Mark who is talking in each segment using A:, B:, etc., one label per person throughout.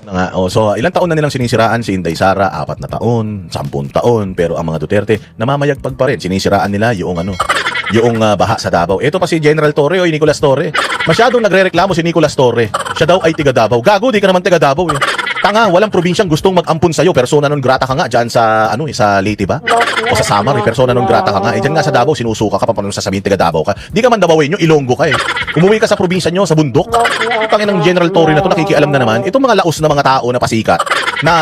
A: nga. Oh, so ilang taon na nilang sinisiraan si Inday Sara? 4 na taon, 10 taon, pero ang mga Duterte namamayagpag pa rin. Sinisiraan nila yung baha sa Davao. Ito pa si General Torre o Nicolas Torre. Masyadong nagrereklamo si Nicolas Torre. Siya daw ay tiga Davao. Gago, di ka naman tiga Davao eh. Tanga, walang probinsyang gustong mag-ampun sa'yo. Persona non grata ka nga dyan sa, sa Leyte ba? O sa Samar, persona non grata ka nga. Dyan nga sa Davao, sinusuka ka pa paano sasabihin tiga Davao ka. Di ka man Davaoenyo, Ilonggo ka eh. Umuwi ka sa probinsya nyo, sa bundok. Tangin ng General Torre na to, nakikialam na naman. Itong mga laos na mga tao na pasikat na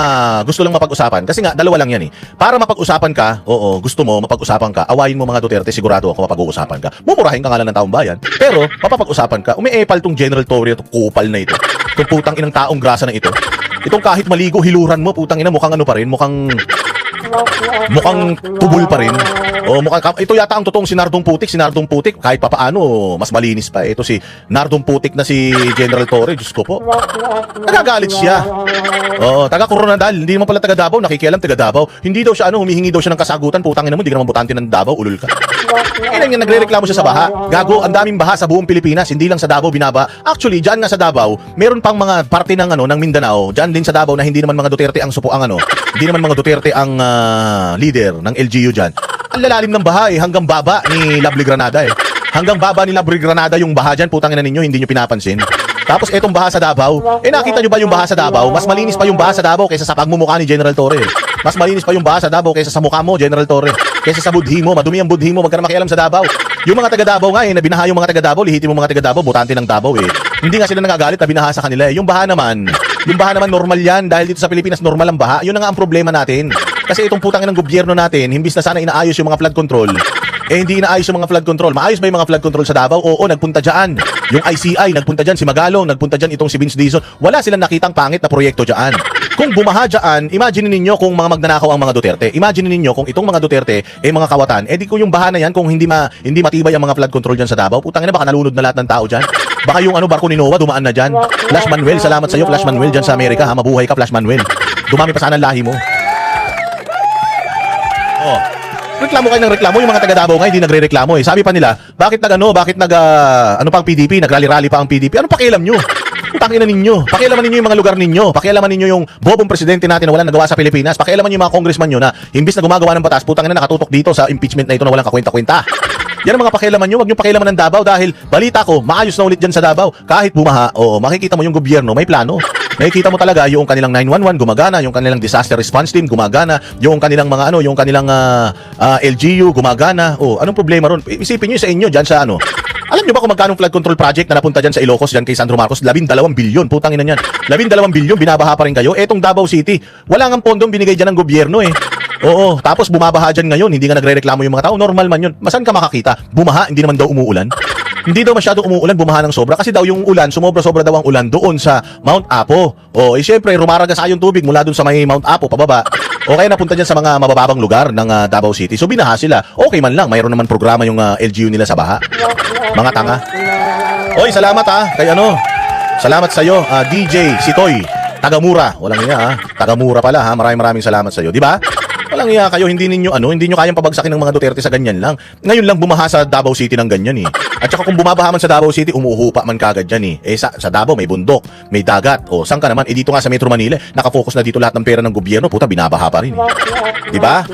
A: gusto lang mapag-usapan. Kasi nga, dalawa lang yan eh. Para mapag-usapan ka, gusto mo mapag-usapan ka, awayin mo mga Duterte, sigurado ako mapag-uusapan ka. Mumurahin ka nga lang ng taong bayan. Pero, mapapag-usapan ka, umiepal tong General Torre, itong kupal na ito. Itong putang inang taong grasa na ito. Itong kahit maligo, hiluran mo, putang ina, mukhang ano pa rin, mukhang tubol pa rin. Ito yata ang totoong si Nardong Putik, kahit papaano, mas malinis pa. Ito si Nardong Putik na si General Torre, Diyos ko po. Nagagalit siya. Taga Coronadal, hindi naman pala taga Davao, nakikialam taga Davao. Hindi daw siya, humihingi daw siya ng kasagutan, putang ina mo, hindi ka naman botante ng Davao, ulul ka. Yan, nagrereklamo siya sa baha. Gago, ang daming baha sa buong Pilipinas, hindi lang sa Davao binaba. Actually, diyan nga sa Davao, meron pang mga parte ng ng Mindanao, diyan din sa Davao na hindi naman mga Duterte ang hindi naman mga Duterte ang leader ng LGU diyan. Ang lalalim ng baha hanggang baba ni Lovely Granada eh. Hanggang baba ni Lovely Granada yung baha diyan, putang ina ninyo, hindi niyo pinapansin. Tapos etong baha sa Davao, nakita nyo ba yung baha sa Davao? Mas malinis pa yung baha sa Davao kaysa sa pagmumukha ni General Torre. Mas malinis pa yung baha sa Davao kaysa sa mukha mo, General Torre. Kaysa sa budhi mo, madumi ang budhi mo, wag ka na makialam sa Davao. Yung mga taga Davao nga na binaha yung mga taga Davao, lihitin mo mga taga Davao, botante ng Davao eh. Hindi nga sila nagagalit na binaha sa kanila eh. Yung baha naman normal yan dahil dito sa Pilipinas normal ang baha. Yun na nga ang problema natin. Kasi itong putang ng gobyerno natin, imbis na sana inaayos yung mga flood control, hindi inaayos yung mga flood control. Maayos ba yung mga flood control sa Davao? Oo, nagpunta dyan. Yung ICI, nagpunta dyan. Si Magalong, nagpunta dyan itong si Vince Dizon. Wala silang nakitang pangit na proyekto dyan. Kung bumaha dyan, imagine ninyo kung mga magnanakaw ang mga Duterte. Imagine ninyo kung itong mga Duterte mga kawatan. Di ko yung baha na yan kung hindi matibay ang mga flood control dyan sa Davao. Putang ina, baka nalunod na lahat ng tao dyan. Baka yung barko ni Noah dumaan na dyan. Flash Manuel, salamat sa iyo Flash Manuel dyan sa Amerika ha. Mabuhay ka Flash Manuel. Dumami pa sana ang lahi mo. Reklamo kayo ng reklamo, yung mga taga Davao nga hindi nagrereklamo eh. Sabi pa nila, bakit pang PDP, nagrally-rally pa ang PDP? Anong pakialam nyo? Putangina ninyo. Pakialaman ninyo yung mga lugar ninyo. Pakialaman ninyo yung bobong presidente natin na walang nagawa sa Pilipinas. Pakialaman niyo yung mga congressman nyo na imbis na gumagawa ng batas, putangina nakatutok dito sa impeachment na ito na walang kakwenta-kwenta. Yan ang mga pakialaman nyo. Huwag nyo pakialaman ng Davao dahil balita ko, maayos na ulit dyan sa Davao. Kahit bumaha, makikita mo yung gobyerno, may plano. Makikita mo talaga yung kanilang 911 gumagana, yung kanilang disaster response team gumagana, yung kanilang yung kanilang LGU gumagana. Anong problema ron? Isipin nyo sa inyo dyan sa Alam nyo ba kung magkano flood control project na napunta dyan sa Ilocos dyan kay Sandro Marcos? 12 bilyon. Putang ina niyan. 12 bilyon, binabaha pa rin kayo. Etong Davao City, wala ngang pondong binigay dyan ng gobyerno eh. Tapos bumabaha dyan ngayon, hindi nga nagre-reklamo yung mga tao. Normal man yun. Masan ka makakita? Bumaha, hindi naman daw umuulan. Hindi daw masyado umuulan, bumaha ng sobra. Kasi daw yung ulan, sumobra-sobra daw ang ulan doon sa Mount Apo. Siyempre, rumaragas yung tubig mula doon sa may Mount Apo, pababa. Kaya napunta dyan sa mga mabababang lugar ng Davao City. So binaha sila. Okay man lang, mayroon naman programa yung LGU nila sa baha. Mga tanga. Salamat kay salamat sa'yo, DJ Sitoy. Tagamura. Walang iya Tagamura pala Maraming salamat sa'yo. Di ba? Walang iya kayo, hindi niyo kayang pabagsakin ng mga Duterte sa ganyan lang. Ngayon lang bumaha sa Davao City ng ganyan eh. At saka kung bumabaha man sa Davao City, umuhupa man kagad dyan eh. Sa Davao may bundok, may dagat. Saan ka naman? Dito nga sa Metro Manila, nakafocus na dito lahat ng pera ng gobyerno, puta binabaha pa rin eh. Di ba?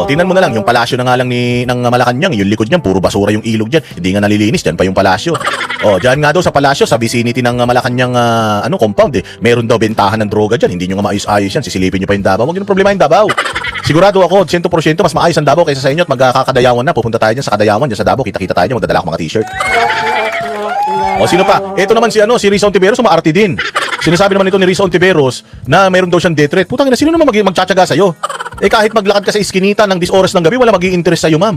A: Tingnan mo na lang yung palasyo na nga lang ng Malacanang, yung likod niyan puro basura yung ilog diyan. Hindi nga nalilinis diyan pa yung palasyo. Diyan nga daw sa palasyo, sa vicinity ng Malacanang compound eh. Meron daw bentahan ng droga diyan. Hindi niyo nga maayos-ayos yan. Sisilipin niyo pa yung Davao. Wag niyo problema yung Davao. Sigurado ako, 100% mas maayos ang Davao kaysa sa inyo at magkakadayawan na. Pupunta tayo dyan sa Kadayawan, dyan sa Davao. Kita-kita tayo dyan, magdadala ako mga t-shirt. Sino pa? Ito naman si Rizal Ontiveros, umaarte din. Sinasabi naman ito ni Rizal Ontiveros na mayroon daw siyang death threat. Putang ina, sino naman magtsatsaga sa'yo? Kahit maglakad ka sa iskinita ng 10 oras ng gabi, wala mag-i-interest sa'yo, ma'am.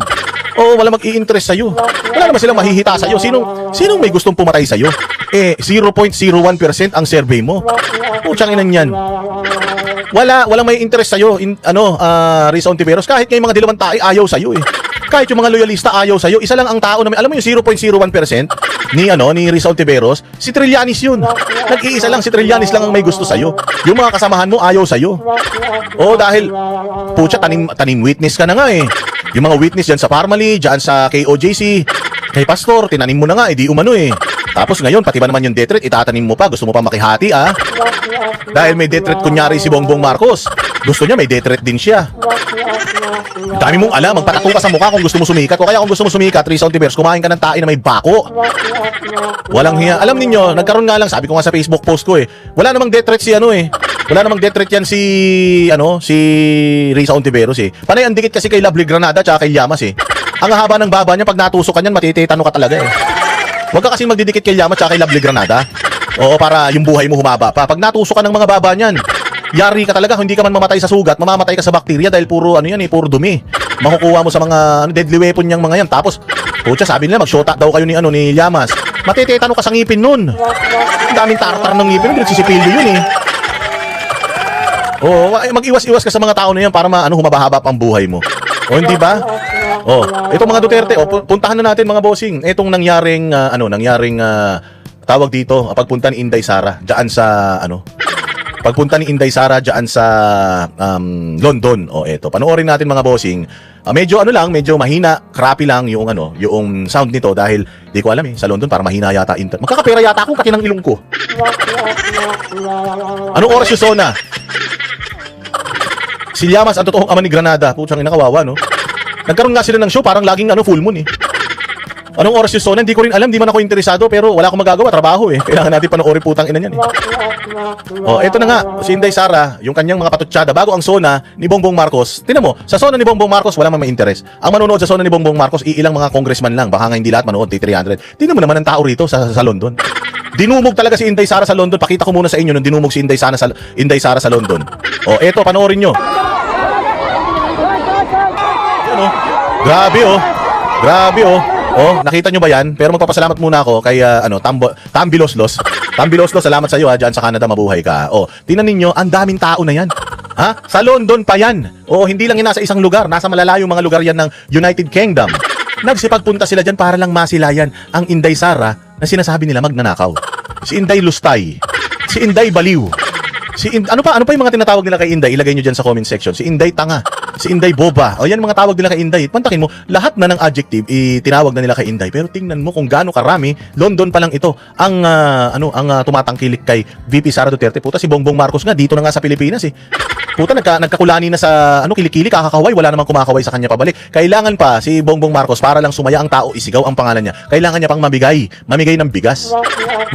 A: Wala mag-i-interest sa'yo. Wala naman silang mahihita sa'yo. Sinong may gustong pumatay sa'yo? 0.01% ang survey mo. Putsang inan yan. Walang may interest sa'yo, Rizal Ontiveros. Kahit ngayong mga dilawang tayo, ayaw sa'yo eh. Kahit yung mga loyalista ayaw sa'yo, isa lang ang tao na alam mo yung 0.01% ni Rizal Ontiveros, si Trillanes yun. Nag-iisa lang, si Trillanes lang ang may gusto sa'yo. Yung mga kasamahan mo ayaw sa'yo. Dahil, putya, tanim witness ka na nga eh. Yung mga witness dyan sa Parmali, dyan sa KOJC, kay Pastor, tinanim mo na nga, di umano eh. Tapos ngayon, pati ba naman yung death threat, itatanim mo pa, gusto mo pa makihati Dahil may death threat kunyari si Bongbong Marcos. Gusto niya, may death threat din siya. Dami mong alam, magpatato ka sa mukha kung gusto mo sumikat. O kaya kung gusto mo sumikat, Risa Ontiveros, kumain ka ng tae na may bako. Walang hiya. Alam ninyo, nagkaroon nga lang, sabi ko nga sa Facebook post ko wala namang death threat si wala namang death threat yan si Risa Ontiveros Panay ang dikit kasi kay Lovely Granada tsaka kay Llamas Ang haba ng baba niya, pag natusok ka niyan, matititano ka talaga Huwag ka kasing magdidikit kay Llamas tsaka kay Lovely Granada. Oo, para yung buhay mo humaba pa. Pag natusok ka ng mga baba niyan, yari ka talaga. Hindi ka man mamatay sa sugat, mamamatay ka sa bakterya dahil puro puro dumi. Makukuha mo sa mga deadly weapon niyang mga yan. Tapos, pucha, sabi nila mag-shota daw kayo ni Llamas. Matititano ka sa ngipin nun. Ang daming tartar ng ngipin, nagsisipilyo yun Oo, mag-iwas-iwas ka sa mga tao na yan para humaba-haba ang buhay mo. O hindi ba? Itong mga Duterte, puntahan na natin mga bossing. Itong nangyaring tawag dito, pagpunta ni Inday Sara diyan sa pagpunta ni Inday Sara diyan sa London. Eto, panoorin natin mga bossing. Medyo medyo mahina, crappy lang yung yung sound nito dahil di ko alam sa London para mahina yata internet. Magkakapera yata ako pati ng ilong ko. Anong oras yung Sona? Si Llamas ang totoong ama ni Granada. Putsang ina, kawawa Nagkaroon nga sila ng show, parang laging full moon Anong oras yung Sona? Hindi ko rin alam, di man ako interesado, pero wala akong magagawa, trabaho Kailangan natin panoorin putang ina niyan ito na nga, si Inday Sara, yung kanyang mga patutsyada, bago ang Sona ni Bongbong Marcos. Tingnan mo, sa Sona ni Bongbong Marcos, wala man may interes. Ang manonood sa Sona ni Bongbong Marcos, iilang mga congressman lang, baka nga hindi lahat manood, 300. Tingnan mo naman ang tao rito sa London. Dinumog talaga si Inday Sara sa London. Pakita ko muna sa inyo nung dinumog si Inday Sara sa London. Eto, panoorin nyo. Grabe nakita nyo ba yan? Pero magpapasalamat muna ako kay Tambiloslos. Tambiloslos, salamat sa iyo diyan sa Canada, mabuhay ka. Tingnan ninyo, ang daming tao na yan. Sa London pa yan. Hindi lang nasa isang lugar, nasa malalayong mga lugar yan ng United Kingdom. Nagsipagpunta sila diyan para lang masilayan ang Inday Sara na sinasabi nila magnanakaw. Si Inday Lustay, si Inday Baliw. Ano pa yung mga tinatawag nila kay Inday? Ilagay nyo dyan sa comment section. Si Inday Tanga, si Inday Boba. Yan mga tawag nila kay Inday. Pantakin mo, lahat na ng adjective tinawag na nila kay Inday. Pero tingnan mo kung gaano karami, London pa lang ito ang tumatangkilik kay VP Sara Duterte. Puta, si Bongbong Marcos nga dito na nga sa Pilipinas Puta, nagkakulani na sa kilikili, kakakaway, wala namang kumakaway sa kanya pabalik. Kailangan pa si Bongbong Marcos para lang sumaya ang tao, isigaw ang pangalan niya. Kailangan niya pang mamigay ng bigas.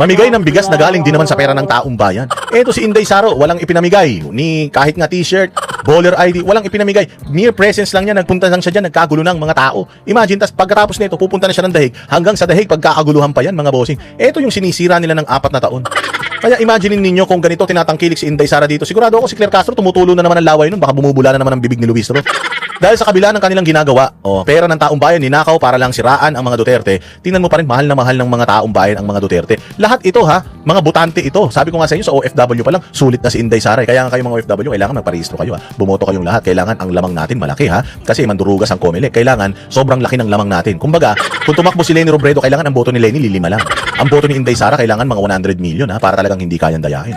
A: Mamigay ng bigas na galing din naman sa pera ng taong bayan. Eto si Inday Sara, walang ipinamigay. Ni kahit nga t-shirt, baller ID, walang ipinamigay. Mere presence lang niya, nagpunta lang siya diyan, nagkagulo ng mga tao. Imagine, tas pagkatapos nito, pupunta na siya ng dahig. Hanggang sa dahig, pagkakaguluhan pa yan, mga bossing. Eto yung sinisira nila ng 4 na taon. Kaya imagine ninyo kung ganito tinatangkilik si Inday Sara dito. Sigurado ako si Claire Castro tumutulo na naman ang laway nun. Baka bumubula na naman ang bibig ni Luis Ro. Dahil sa kabila ng kanilang ginagawa, pera ng taong bayan, ninakaw para lang siraan ang mga Duterte. Tingnan mo pa rin, mahal na mahal ng mga taong bayan ang mga Duterte. Lahat ito mga butante ito. Sabi ko nga sa inyo, sa OFW pa lang, sulit na si Inday Sara. Kaya nga kayo mga OFW, kailangan magparehistro kayo Bumoto kayong lahat. Kailangan ang lamang natin malaki Kasi mandurugas ang Comelec. Kailangan sobrang laki ng lamang natin. Kumbaga, kung tumakbo si Leni Robredo, kailangan ang boto ni Leni lilima lang. Ang boto ni Inday Sara, kailangan mga 100 million para talagang hindi kayang dayahin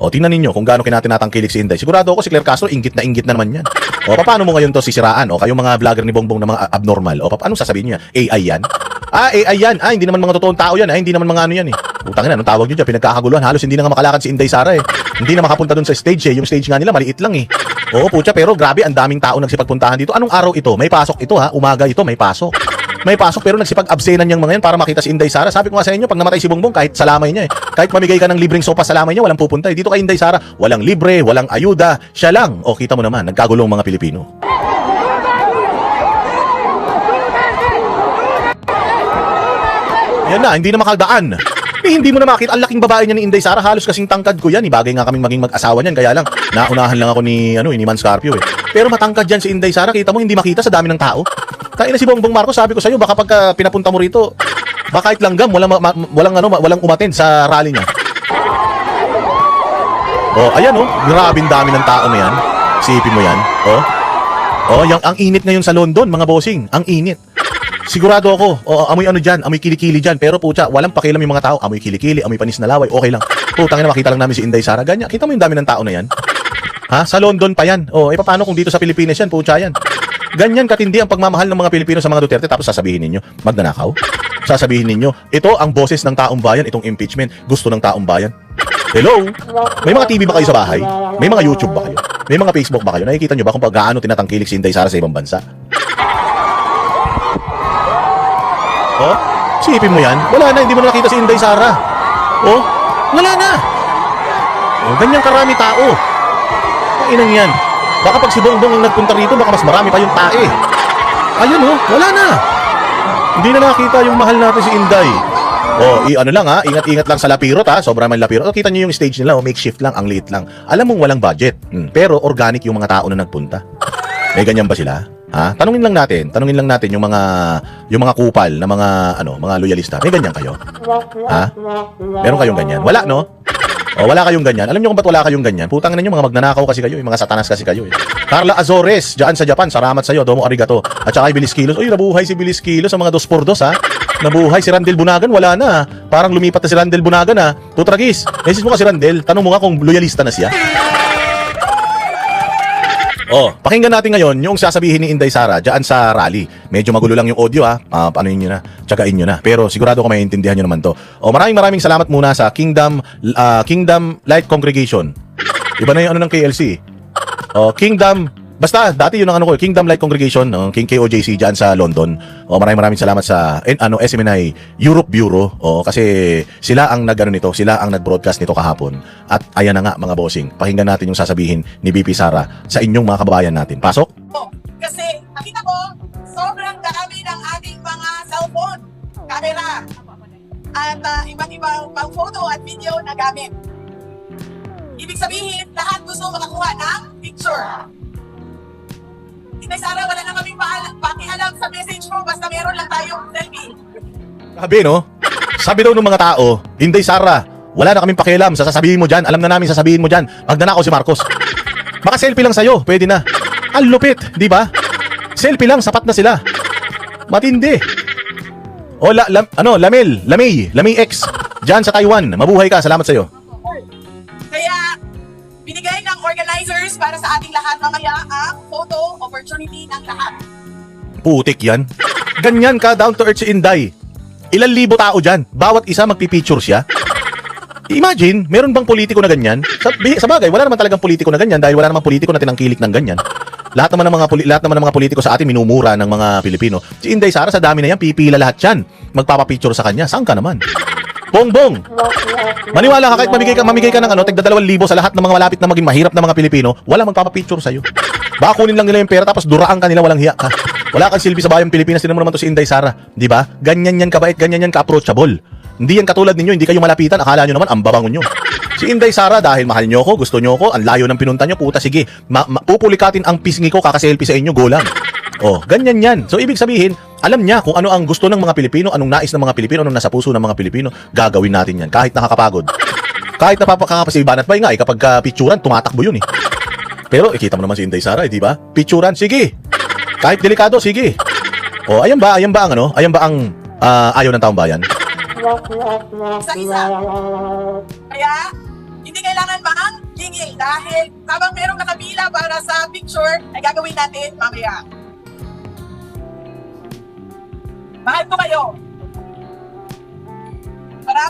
A: tingnan ninyo kung gaano tinatangkilik si Inday. Sigurado ako si Claire Castro, inggit na naman yan. Paano mo ngayon to sisiraan? Kayong mga vlogger ni Bongbong na mga abnormal. Anong sasabihin niya? AI yan? AI yan. Hindi naman mga totoong tao yan. Hindi naman mga yan Utangin na, anong tawag nyo dyan? Pinagkakaguluhan. Halos hindi na nga makalakad si Inday Sara Hindi na makapunta dun sa stage Yung stage nga nila, maliit lang pucha, pero grabe, ang daming tao nagsipagpuntahan dito. Anong araw ito? May pasok ito Umaga ito, may pasok. May pasok pero nagsipag-absenan niyang mga yan para makita si Inday Sara. Sabi ko nga sa inyo, pag namatay si Bongbong, kahit salamay niya kahit mamigay ka ng libreng sopa salamay niya, walang pupunta Dito kay Inday Sara, walang libre, walang ayuda, siya lang. Kita mo naman, nagkagulong mga Pilipino. Yan na, hindi na makadaan. Hindi mo na makita, ang laking babae niya ni Inday Sara, halos kasing tangkad ko yan. Bagay nga kaming maging mag-asawa niyan, kaya lang naunahan lang ako ni Man Scarpio Pero matangkad yan si Inday Sara, kita mo hindi makita sa dami ng tao. Kaya na si Bongbong Marcos, sabi ko sa iyo, baka pagka pinapunta mo rito, baka kahit langgam, walang umattend sa rally niya. Ayan grabing dami ng tao na yan. Sipin mo yan. Ang init ngayon sa London, mga bossing, ang init. Sigurado ako, amoy dyan, amoy kilikili dyan, pero pucha, walang pakialam yung mga tao, amoy kilikili, amoy panis na laway, okay lang. Putang ina, makita lang namin si Inday Sara, ganyan. Kita mo yung dami ng tao na yan? Sa London pa yan. Paano kung dito sa Pilipinas yan, pucha yan? Ganyan katindi ang pagmamahal ng mga Pilipino sa mga Duterte, tapos sasabihin ninyo, magnanakaw? sasabihin ninyo, ito ang boses ng taong bayan, itong impeachment, gusto ng taong bayan. Hello? May mga TV ba kayo sa bahay? May mga YouTube ba kayo? May mga Facebook ba kayo? Nakikita nyo ba kung gaano tinatangkilik si Inday Sara sa ibang bansa? Oh, sipin mo yan. Wala na, hindi mo na nakita si Inday Sara. Oh, wala na. Oh, ganyan karami tao. Kainang yan. Baka pag si Bongbong ang nagpunta rito, baka mas marami pa yung tae. Ayun oh, wala na. Hindi na nakita yung mahal natin si Inday. Oh, ano lang ha, ingat-ingat lang sa lapirot ha, sobra man lapirot. Oh, kita nyo yung stage nila, oh, makeshift lang, ang liit lang. Alam mong walang budget, pero organic yung mga tao na nagpunta. May ganyan ba sila? Ha? Tanungin lang natin yung mga kupal na mga loyalista. May ganyan kayo? Ha? Meron kayong ganyan? Wala, no? O, wala kayong ganyan. Alam niyo kung ba't wala kayong ganyan? Putang na niyo, mga magnanakaw kasi kayo, yung mga satanas kasi kayo. Carla Azores, dyan sa Japan, salamat sa iyo, domo arigato. At saka Bilis Kilos, uy, nabuhay si Bilis Kilos sa mga 2x2, ha? Nabuhay si Randel Bunagan, wala na, ha? Parang lumipat na si Randel Bunagan, ha? Tutragis, message mo ka si Randel, tanong mo nga kung loyalista na siya. Oh, pakinggan natin ngayon yung sasabihin ni Inday Sara dyan sa rally. Medyo magulo lang yung audio ha. Paano nyo na? Tsagain nyo na. Pero sigurado ko maintindihan nyo naman to. Oh, maraming salamat muna sa Kingdom Light Congregation. Iba na yung ng KLC. Oh, basta dati yun ang Kingdom Light Congregation, King KOJC dyan sa London. Oh, maraming salamat sa SMNI Europe Bureau. Oh, kasi sila ang nito, sila ang nag-broadcast nito kahapon. At ayan na nga mga bossing. Pakinggan natin yung sasabihin ni BP Sara sa inyong mga kababayan natin. Pasok.
B: Kasi nakita ko sobrang dami ng ating mga cellphone, camera, at iba't ibang pang photo at video na gamit. Ibig sabihin, lahat gusto makakuha ng picture. Inday Sara, wala na kaming pakialam sa message mo, basta meron lang tayong selfie.
A: Sabi, no? Sabi daw ng mga tao, Inday Sara, wala na kaming pakialam sa sasabihin mo dyan. Alam na namin sasabihin mo dyan. Magnanakaw si Marcos. Baka selfie lang sa'yo, pwede na. Ang lupit, di ba? Selfie lang, sapat na sila. Matindi. O, Lamay X, dyan sa Taiwan. Mabuhay ka, salamat sa'yo.
B: Kaya, binigay ng organizers para sa ating lahat mamaya ang photo opportunity ng lahat.
A: Putik yan. Ganyan ka, down to earth si Inday. Ilan libo tao dyan, bawat isa magpipicture siya. Imagine, meron bang politiko na ganyan? Sa bagay, wala naman talagang politiko na ganyan dahil wala namang politiko na tinangkilik ng ganyan. Lahat naman ng mga politiko sa atin minumura ng mga Pilipino. Si Inday Sara, sa dami na yan, pipila lahat yan. Magpapapicture sa kanya. Saan ka naman? Bongbong! Maniwala ka kahit mamigay ka ng tigda 2,000 sa lahat ng mga malapit na maging mahirap na mga Pilipino, wala magpapapicture sa'yo. Baka kunin lang nila yung pera tapos duraan ka nila, walang hiya ka. Wala kang silbi sa bayang Pilipinas, din mo naman to si Inday Sara. Di ba? Ganyan yan kabait, ganyan yan ka-approachable. Hindi yan katulad ninyo, hindi kayo malapitan, akala nyo naman ang babangon nyo. Si Inday Sara, dahil mahal nyo ko, gusto nyo ko, ang layo ng pinunta nyo, puta sige, pupulikatin ang pisngi ko, kakaselfie sa inyo, go lang. Oh, ganyan yan. So ibig sabihin, alam niya kung ano ang gusto ng mga Pilipino, anong nais ng mga Pilipino, anong nasa puso ng mga Pilipino, gagawin natin yan. Kahit nakakapagod. Kahit napapakakapasibanat pa nga, kapag picturan, tumatakbo yun eh. Pero ikita mo naman si Inday Sara, di ba? Picturan, sige. Kahit delikado, sige. Oh, ayan ba ang ayaw ng taong bayan?
B: Isa-isa. Kaya, hindi kailangan gingil dahil habang merong nakapila para sa picture, ay gagawin natin mamaya. Mahal ko kayo.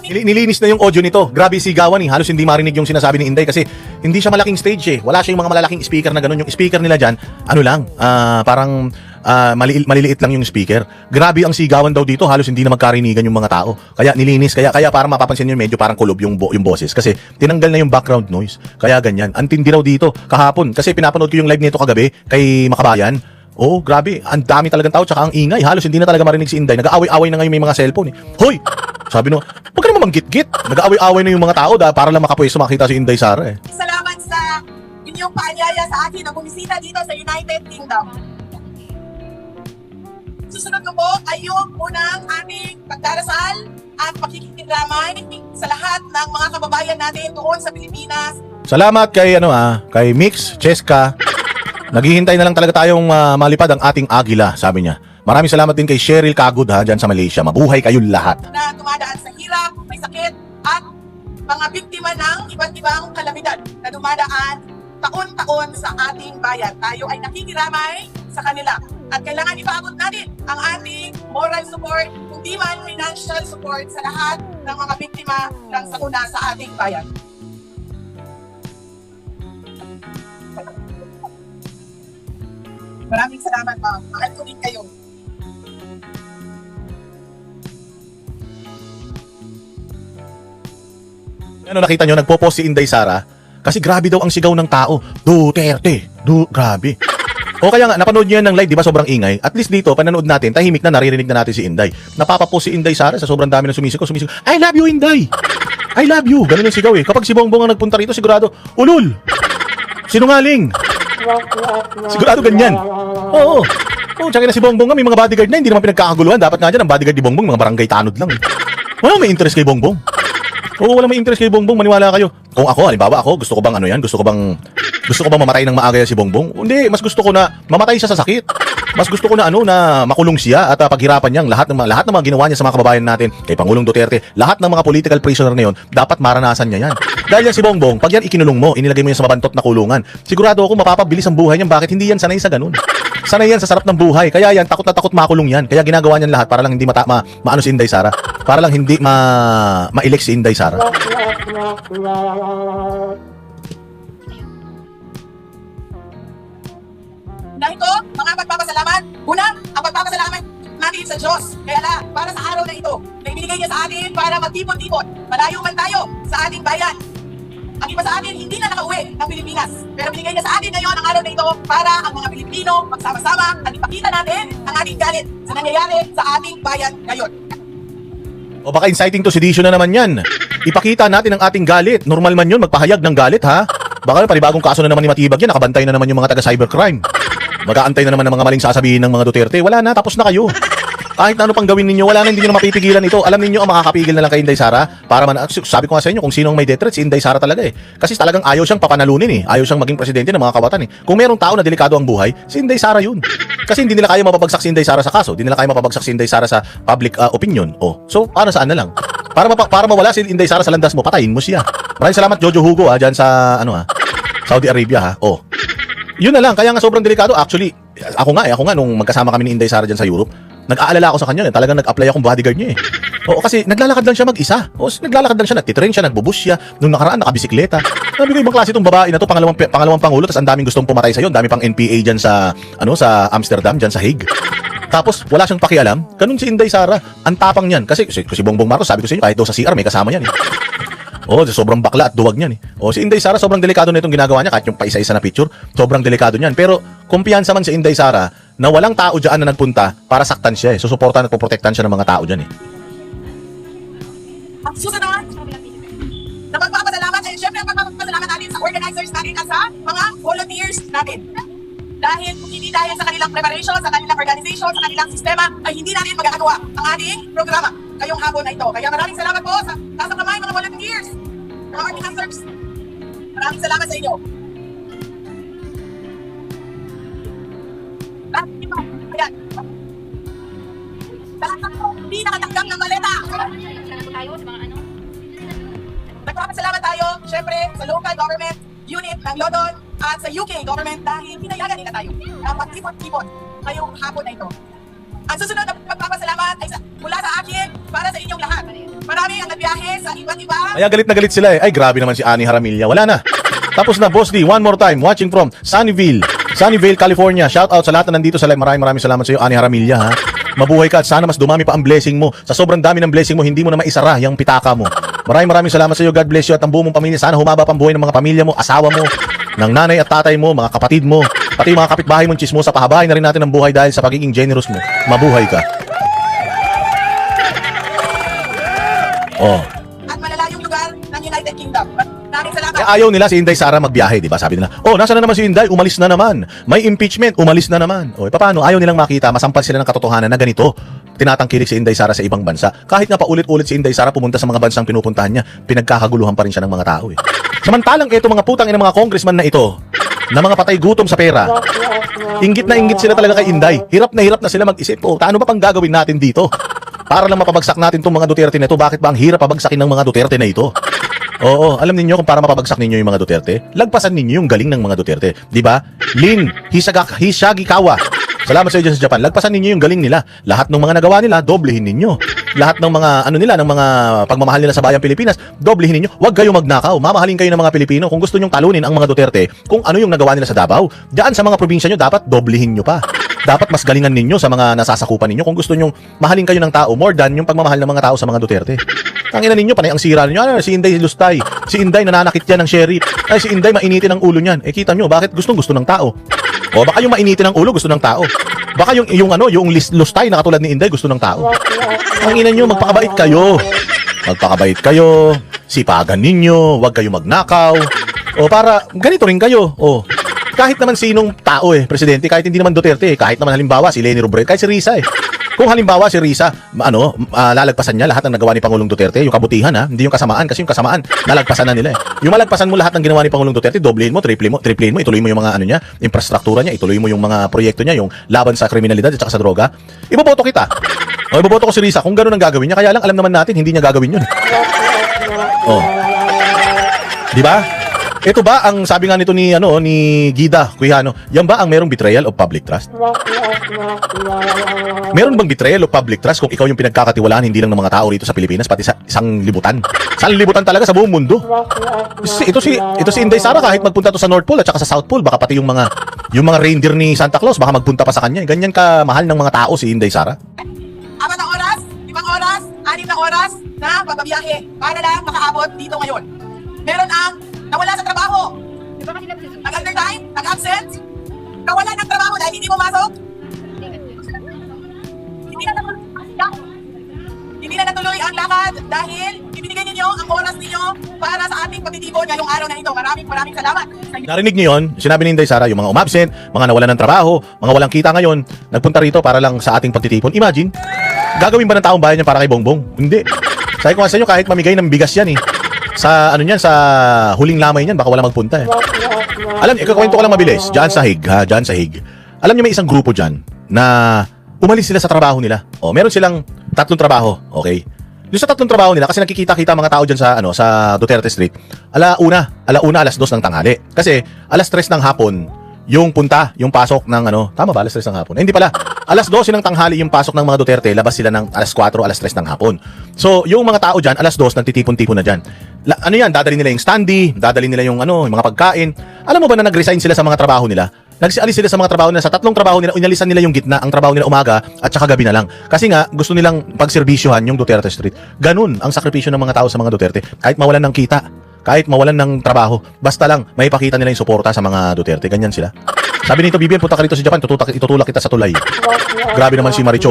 A: Nilinis na yung audio nito. Grabe sigawan eh. Halos hindi marinig yung sinasabi ni Inday kasi hindi siya malaking stage eh. Wala siya yung mga malalaking speaker na ganun. Yung speaker nila dyan, parang maliliit lang yung speaker. Grabe ang sigawan daw dito. Halos hindi na magkarinigan yung mga tao. Kaya nilinis. Kaya parang mapapansin nyo medyo parang kulob yung boses. Kasi tinanggal na yung background noise. Kaya ganyan. Antindi raw dito kahapon. Kasi pinapanood ko yung live nito kagabi kay Makabayan. Oh, grabe. Ang dami talagang tao tsaka ang ingay. Halos hindi na talaga marinig si Inday. Nag-aaway-away na ngayon may mga cellphone eh. Hoy! Sabi no, huwag ka naman manggit-git. Nag-aaway-away na yung mga tao para lang makapwesto makita si Inday Sara eh.
B: Salamat sa inyong paanyaya sa akin na bumisita dito sa United Kingdom. Susunod ko po ay yung unang aming pagdarasal at pakikiramay sa lahat ng mga kababayan natin doon sa Pilipinas.
A: Salamat kay Mix, Cheska. Naghihintay na lang talaga tayong malipad ang ating agila, sabi niya. Maraming salamat din kay Cheryl Kagud dyan sa Malaysia. Mabuhay kayong lahat.
B: Na dumadaan sa hirap, may sakit, at mga biktima ng iba't ibang kalamidad na dumadaan taon-taon sa ating bayan. Tayo ay nakikiramay sa kanila. At kailangan ipaabot natin ang ating moral support, kundi man financial support sa lahat ng mga biktima ng sakuna sa ating bayan. Maraming salamat, ma'am. Mahal ko din kayo.
A: Ano nakita nyo, nagpo-post si Inday Sara kasi grabe daw ang sigaw ng tao. Duterte. Grabe. O kaya nga, napanood nyo yan ng live, di ba sobrang ingay? At least dito, pananood natin, tahimik na, naririnig na natin si Inday. Napapapost si Inday Sara sa sobrang dami ng sumisigaw. I love you, Inday! I love you! Ganun yung sigaw eh. Kapag si Bongbong ang nagpunta rito, sigurado, ulul! Sinungaling! Sigurado ganyan. Oo. Oo, tsaka na si Bongbong nga, may mga bodyguard na, hindi naman pinagkakaguluhan. Dapat nga dyan, ang bodyguard ni Bongbong, mga barangay tanod lang eh. Wala may interest kay Bongbong. Oo, wala may interest kay Bongbong, maniwala kayo. Kung ako, halimbawa ako, gusto ko bang ano yan? Gusto ko bang mamatay ng maaga si Bongbong? Hindi, mas gusto ko na mamatay siya sa sakit. Mas gusto ko na na makulong siya at paghirapan niyang lahat ng mga ginawa niya sa mga kababayan natin, kay Pangulong Duterte, lahat ng mga political prisoner na yon, dapat maranasan niya yan. Dahil yan si Bongbong, pag yan ikinulong mo, inilagay mo yan sa mabantot na kulungan, sigurado ako mapapabilis ang buhay niya. Bakit hindi yan sanay sa ganun? Sanay yan sa sarap ng buhay. Kaya yan, takot na takot makulong yan. Kaya ginagawa niyan lahat para lang hindi maano si Inday Sara. Para lang hindi ma-elect si Inday Sara.
B: Dahil ko, mga pagpapasalamat, una, ang pagpapasalamat natin sa Diyos. Kaya na, para sa araw na ito, na ibinigay niya sa atin para magtipon-tipon, malayo man tayo sa ating bayan. Ang iba sa atin, hindi na nakauwi ng Pilipinas. Pero binigay niya sa atin ngayon ang araw na ito para ang mga Pilipino magsama-sama at ipakita natin ang ating galit sa nangyayari sa ating bayan ngayon.
A: O baka inciting to sedition na naman yan. Ipakita natin ang ating galit. Normal man yun, magpahayag ng galit ha. Baka panibagong kaso na naman ni Matibag yan, nakabantay na naman yung mga taga-cybercrime. Mag-aantay na naman ng mga maling sasabihin ng mga Duterte. Wala na, tapos na kayo. Kahit na ano pang gawin ninyo, wala na, hindi nyo na mapipigilan ito. Alam ninyo ang makakapigil na lang kay Inday Sara para sabi ko nga sa inyo, kung sino ang may death threat, si Inday Sara talaga eh. Kasi talagang ayaw siyang papanalunin eh. Ayaw siyang maging presidente ng mga kabatan eh. Kung merong tao na delikado ang buhay, si Inday Sara yun. Kasi hindi nila kaya mapabagsak si Inday Sara sa kaso. Hindi nila kaya mapabagsak si Inday Sara sa public opinion. Oh, so para saan na lang? Para mawala si Inday Sara sa landas mo, patayin mo siya. Maraming salamat Jojo Hugo diyan sa Saudi Arabia ha. Oh. Yun na lang, kaya nga sobrang delikado. Actually, ako nga nung magkasama kami ni Inday Sara diyan sa Europe, nag-aalala ako sa kanya, talagang nag-apply akong bodyguard niya eh. Oo, kasi naglalakad lang siya mag-isa. Oo, naglalakad lang siya, nagtitrain siya, nagbubush siya. Nung nakaraan, nakabisikleta. Sabi ko, ibang klase itong babae na to, pangalawang pangulo, tapos ang daming gustong pumatay sa'yo, ang dami pang NPA dyan sa Amsterdam, dyan sa Hague. Tapos, wala siyang pakialam. Ganun si Inday Sara, ang tapang niyan. Kasi si Bongbong Marcos, sabi ko sa inyo, kahit daw sa CR, may kasama yan eh. Oo, sobrang bakla at duwag niyan eh. Oo, si Inday Sara, sobrang delikado na itong ginagawa niya, kahit yung paisa-isa na picture, sobrang delikado niyan. Pero, kumpiyansa man si Inday Sara, na walang tao dyan na nagpunta para saktan siya eh. Susuportahan at poprotektahan siya ng mga tao dyan eh.
B: Ang susunod, na magpapasalamat, and syempre ang magpapasalamat natin sa organizers natin at sa mga volunteers natin. Dahil kung hindi dahil sa kanilang preparation, sa kanilang organization, sa kanilang sistema, ay hindi natin magagawa ang ating programa ngayong hapon na ito. Kaya maraming salamat po sa kamay mga volunteers, mga organizers. Maraming salamat sa inyo. Ayan. Lahat ng hindi nakatanggap ng maleta. Nagpapasalamat tayo, syempre, sa local government unit ng London at sa UK government dahil pinayagan nila tayo na mag-tipon-tipon ngayong hapon na ito. Ang susunod na pagpapasalamat ay mula sa akin para sa inyong lahat. Marami ang nagbiyahe sa iba't iba.
A: Kaya galit na galit sila eh. Ay, grabe naman si Ani Jaramillo. Wala na. Tapos na, Boss D, one more time, watching from Sunnyvale, California. Shout out sa lahat na nandito sa live. Maraming salamat sa iyo, Ani Jaramillo ha. Mabuhay ka at sana mas dumami pa ang blessing mo. Sa sobrang dami ng blessing mo, hindi mo na maisara yung pitaka mo. Maraming salamat sa iyo. God bless you at ang buong mong pamilya. Sana humaba pang buhay ng mga pamilya mo, asawa mo, ng nanay at tatay mo, mga kapatid mo, pati mga kapitbahay mong chismosa. Pahabahin na rin natin ang buhay dahil sa pagiging generous mo. Mabuhay ka. Oh.
B: At malalayong lugar ng United Kingdom. Maraming salamat.
A: Kaya ayaw nila si Inday Sara magbiyahe, di ba? Sabi nila, oh, nasa na naman si Inday? Umalis na naman. May impeachment, umalis na naman. O, paano? Ayaw nilang makita, masampal sila ng katotohanan na ganito. Tinatangkilik si Inday Sara sa ibang bansa. Kahit nga paulit-ulit si Inday Sara pumunta sa mga bansang pinupuntahan niya, pinagkakaguluhan pa rin siya ng mga tao eh. Samantalang ito mga putang ina mga congressman na ito, na mga patay gutom sa pera, inggit na inggit sila talaga kay Inday. Hirap na sila mag-isip, oh, ano ba pang gagawin natin dito? Para lang mapabagsak natin itong mga Duterte na ito. Bakit ba ang hirap pabagsakin ng mga Duterte na ito? Oo, alam niyo kung para mapabagsak ninyo yung mga Duterte, lagpasan ninyo yung galing ng mga Duterte. Di ba? Lin Hisagikawa. Salamat sa inyo sa Japan. Lagpasan ninyo yung galing nila. Lahat ng mga nagawa nila, doblehin ninyo. Lahat ng mga ano nila, ng mga pagmamahal nila sa bayang Pilipinas, doblehin ninyo. Huwag kayong magnakaw. Mamahalin kayo ng mga Pilipino. Kung gusto nyong talunin ang mga Duterte, kung ano yung nagawa nila sa Davao, diyan sa mga probinsya nyo, dapat doblehin nyo pa. Dapat mas galingan ninyo sa mga nasasakupan ninyo. Kung gusto nyong mahalin kayo ng tao, more than yung pagmamahal ng mga tao sa mga Duterte. Tangina ninyo, panay ang sira ninyo. Ano, si Inday Lustay. Si Inday nananakit yan ng sheriff. Ay, si Inday mainitin ang ulo niyan. Kita nyo, bakit gustong-gusto ng tao? O baka yung mainitin ang ulo gusto ng tao. Baka yung lustay na katulad ni Inday gusto ng tao. Ang ina nyo, magpakabait kayo. Magpakabait kayo. Sipagan ninyo, huwag kayo magnakaw. O para ganito rin kayo. O kahit naman sinong tao presidente, kahit hindi naman Duterte, kahit naman halimbawa si Leni Robredo, kahit si Risa Kung halimbawa si Risa, lalagpasan niya lahat ng nagawa ni Pangulong Duterte, yung kabutihan hindi yung kasamaan, kasi yung kasamaan, nalagpasan na nila Yung malagpasan mo lahat ng ginawa ni Pangulong Duterte, doblehin mo, triplehin mo, ituloy mo yung mga niya, infrastruktura niya, ituloy mo yung mga proyekto niya, yung laban sa kriminalidad at saka sa droga. Iboboto kita. O iboboto ko si Risa kung gano'n ang gagawin niya, kaya lang alam naman natin hindi niya gagawin yun. Di ba? Ito ba ang sabi nga nito ni Gida Quijano, yan ba ang merong betrayal of public trust? Meron bang betrayal of public trust kung ikaw yung pinagkakatiwalaan hindi lang ng mga tao rito sa Pilipinas pati sa isang libutan? Sanlibutan talaga sa buong mundo. Ito si Inday Sara kahit magpunta to sa North Pole at saka sa South Pole, baka pati yung mga reindeer ni Santa Claus baka magpunta pa sa kanya. Ganyan ka mahal ng mga tao si Inday Sara.
B: 4 na oras, 5 oras, 6 na oras na pagbabiyahe para lang makaabot dito ngayon. Meron ang nawala sa trabaho, nag-undertime, nag-absent, nawala ng trabaho dahil hindi pumasok, hindi na natuloy ang lakad dahil ibinigay ninyo ang oras ninyo para sa ating pagtitipon ngayong araw na ito. Maraming salamat.
A: Narinig niyo yun? Sinabi ni Inday Sara, yung mga umabsent, mga nawalan ng trabaho, mga walang kita ngayon, nagpunta rito para lang sa ating pagtitipon. Imagine, gagawin ba ng taong bayan yan para kay Bongbong? Hindi. Sabi ko nga sa inyo, kahit mamigay ng bigas yan sa sa huling lamay niyan baka wala magpunta Alam niyo, ikakwento ko lang mabilis diyan sa Hig. Alam niyo may isang grupo diyan na umalis sila sa trabaho nila. Meron silang 3 trabaho, okay? Yung sa 3 trabaho nila kasi nakikita-kita mga tao diyan sa Duterte Street. Alauna, alas 2 ng tanghali. Kasi alas 3 ng hapon yung pasok ng tama ba? Alas 3 ng hapon. Hindi pala. Alas 12 ng tanghali yung pasok ng mga Duterte, labas sila ng alas 4, alas 3 ng hapon. So, yung mga tao dyan, alas 2, nagtitipon-tipon na dyan. Dadali nila yung standee, dadali nila yung mga pagkain. Alam mo ba na nag-resign sila sa mga trabaho nila? Nagsialis sila sa mga trabaho nila. Sa 3 trabaho nila, inalisan nila yung gitna, ang trabaho nila umaga at saka gabi na lang. Kasi nga, gusto nilang pagservisyohan yung Duterte Street. Ganun ang sakripisyo ng mga tao sa mga Duterte. Kahit mawalan ng kita, kahit mawalan ng trabaho, basta lang may pakita nila yung suporta sa mga Duterte. Ganyan sila. Sabi nito, Bibian, punta ka rito sa Japan, itutulak kita sa tulay. Grabe naman si Maricho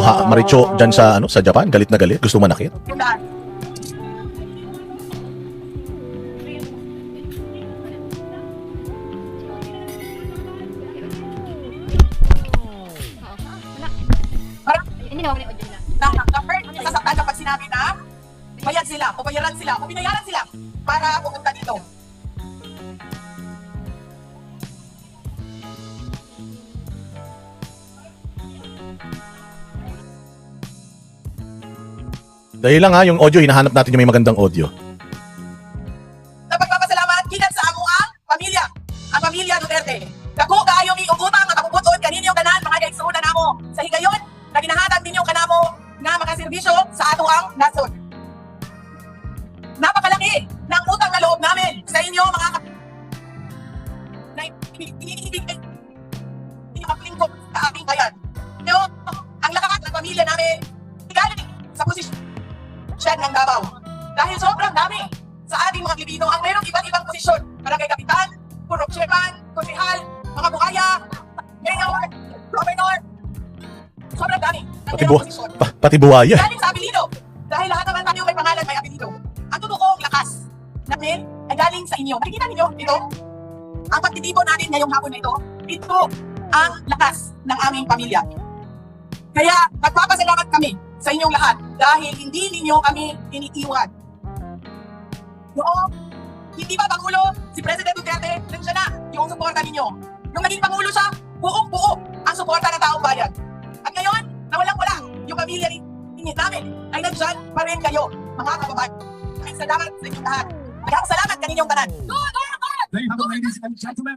A: dyan sa Japan, galit na galit, gusto manakit.
C: Hindi na ako na audio nila.
B: Na-hurt, nasasaktan kapag sinabi na bayad sila, o bayaran sila, o binayaran sila para pumunta dito.
A: Dahil lang yung audio, hinahanap natin yung may magandang audio.
B: Nagpapasalamat kinat sa amo ang pamilya Duterte. Dako kaayo mi ugutang at papubuton kaninyo tanan mga kaigsuonan namo sa higayon na ginahatag ninyo kanamo nga makaserbisyo sa ato ang nasod. Napakalaki ng utang na loob namin sa inyo mga na inibig maplingkot sa ating bayan. Pero ang lakas ng pamilya namin galing sa posisyon ng Davao. Dahil sobrang dami sa ating mga Pilipino ang mayroong iba't ibang posisyon. Barangay Kapitan, Purok Chairman, Konsehal, mga bukaya, Mayor, Governor. Sobrang dami ng mayroong posisyon.
A: Pati buhaya.
B: Galing sa apelido. Dahil lahat naman tayo may pangalan, may apelido. Ang totoong lakas namin ay galing sa inyo. Nakikita ninyo ito? Ang pagtitipon natin ngayong hapon na ito ang lakas ng aming pamilya. Kaya nagpapasalamat kami sa inyong lahat dahil hindi ninyo kami iniiwan. Noong hindi pa Pangulo si President Duterte, nandiyan na yung suporta ninyo. Nung naging Pangulo siya, buong-buo ang suporta ng taong bayan. At ngayon, nawalang-wala yung pamilya namin ay nandiyan pa rin kayo, mga kababayan. Maraming salamat sa inyong lahat. Maraming salamat kaninyong tanan.
D: Ladies and gentlemen.